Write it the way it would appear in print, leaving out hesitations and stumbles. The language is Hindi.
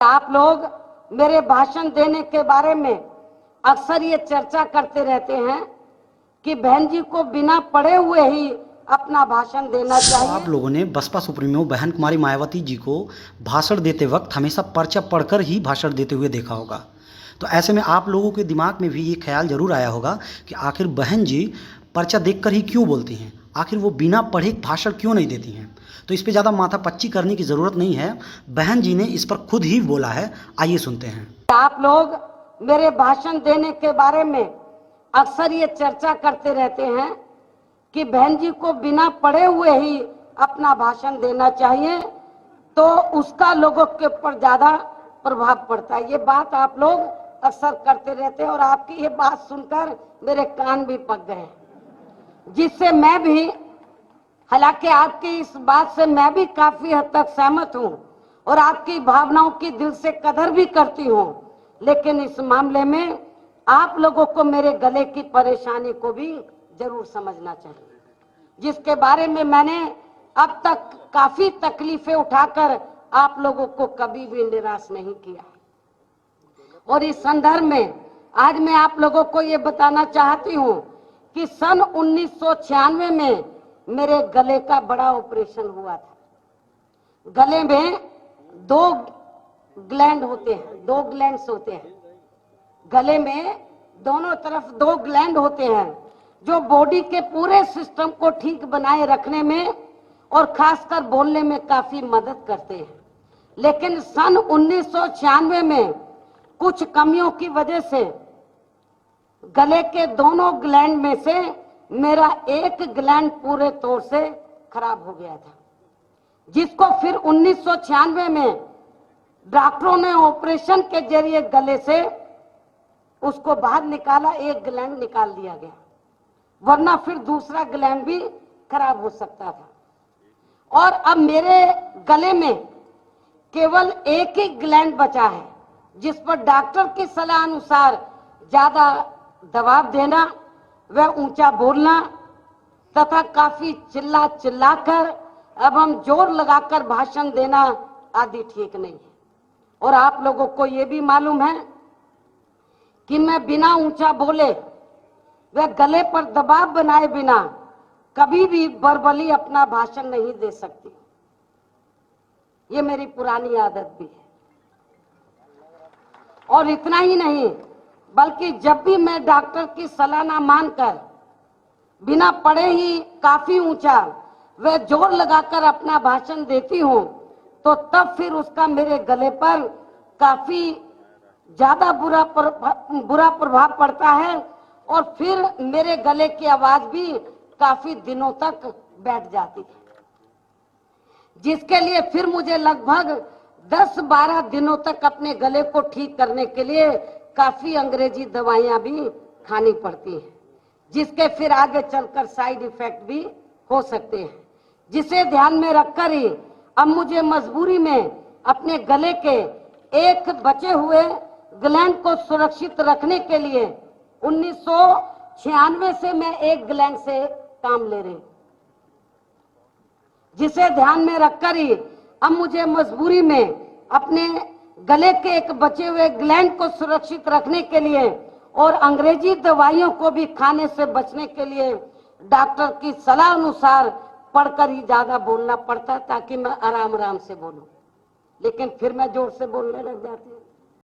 आप लोग मेरे भाषण देने के बारे में अक्सर ये चर्चा करते रहते हैं कि बहन जी को बिना पढ़े हुए ही अपना भाषण देना चाहिए। आप लोगों ने बसपा सुप्रीमो बहन कुमारी मायावती जी को भाषण देते वक्त हमेशा पर्चा पढ़कर ही भाषण देते हुए देखा होगा। तो ऐसे में आप लोगों के दिमाग में भी ये ख्याल जरूर आया होगा कि आखिर बहन जी पर्चा देखकर ही क्यों बोलती हैं, आखिर वो बिना पढ़े भाषण क्यों नहीं देती हैं। तो इस पे ज़्यादा माथापच्ची करने की ज़रूरत नहीं है, बहन जी ने इस पर खुद ही बोला है। आइए सुनते हैं। आप लोग मेरे भाषण देने के बारे में अक्सर ये चर्चा करते रहते हैं कि बहन जी को बिना पढ़े हुए ही अपना भाषण देना चाहिए, तो उसका लोगों के ऊपर ज्यादा प्रभाव पड़ता है। ये बात आप लोग अक्सर करते रहते हैं और आपकी ये बात सुनकर मेरे कान भी पक गए, जिससे मैं भी, हालांकि आपकी इस बात से मैं भी काफी हद तक सहमत हूँ और आपकी भावनाओं की दिल से कदर भी करती हूँ, लेकिन इस मामले में आप लोगों को मेरे गले की परेशानी को भी जरूर समझना चाहिए, जिसके बारे में मैंने अब तक काफी तकलीफें उठाकर आप लोगों को कभी भी निराश नहीं किया। और इस संदर्भ में आज मैं आप लोगों को ये बताना चाहती हूँ कि सन 1996 में मेरे गले का बड़ा ऑपरेशन हुआ था। गले में दो ग्लैंड होते हैं, दो ग्लैंड्स होते हैं गले में, दोनों तरफ दो ग्लैंड होते हैं जो बॉडी के पूरे सिस्टम को ठीक बनाए रखने में और खासकर बोलने में काफी मदद करते हैं। लेकिन सन 1996 में कुछ कमियों की वजह से गले के दोनों ग्लैंड में से मेरा एक ग्लैंड पूरे तौर से खराब हो गया था, जिसको फिर 1996 में डॉक्टरों ने ऑपरेशन के जरिए गले से उसको बाहर निकाला, एक ग्लैंड निकाल दिया गया, वरना फिर दूसरा ग्लैंड भी खराब हो सकता था। और अब मेरे गले में केवल एक ही ग्लैंड बचा है, जिस पर डॉक्टर की सलाह अनुसार ज्यादा दबाव देना, वह ऊंचा बोलना तथा काफी चिल्लाकर एवं जोर लगाकर भाषण देना आदि ठीक नहीं है। और आप लोगों को यह भी मालूम है कि मैं बिना ऊंचा बोले वह गले पर दबाव बनाए बिना कभी भी वर्बली अपना भाषण नहीं दे सकती। ये मेरी पुरानी आदत भी है। और इतना ही नहीं, बल्कि जब भी मैं डॉक्टर की सलाह ना मानकर बिना पढ़े ही काफी ऊंचा वह जोर लगाकर अपना भाषण देती हूँ, तो तब फिर उसका मेरे गले पर काफी ज्यादा बुरा प्रभाव पड़ता है और फिर मेरे गले की आवाज भी काफी दिनों तक बैठ जाती है, जिसके लिए फिर मुझे लगभग 10-12 दिनों तक अपने गले को ठीक करने के लिए काफी अंग्रेजी दवाइयां भी खानी पड़ती हैं, जिसके फिर आगे चलकर साइड इफेक्ट भी हो सकते हैं, जिसे ध्यान में रखकर ही अब मुझे मजबूरी में अपने गले के एक बचे हुए ग्लैंड को सुरक्षित रखने के लिए 1996 से मैं एक ग्लैंड से काम ले रही हूं, जिसे ध्यान में रखकर ही अब मुझे मजबूरी में अपने गले के एक बचे हुए ग्लैंड को सुरक्षित रखने के लिए और अंग्रेजी दवाइयों को भी खाने से बचने के लिए डॉक्टर की सलाह अनुसार पढ़कर ही ज्यादा बोलना पड़ता, ताकि मैं आराम से बोलूं। लेकिन फिर मैं जोर से बोलने लग जाती हूँ।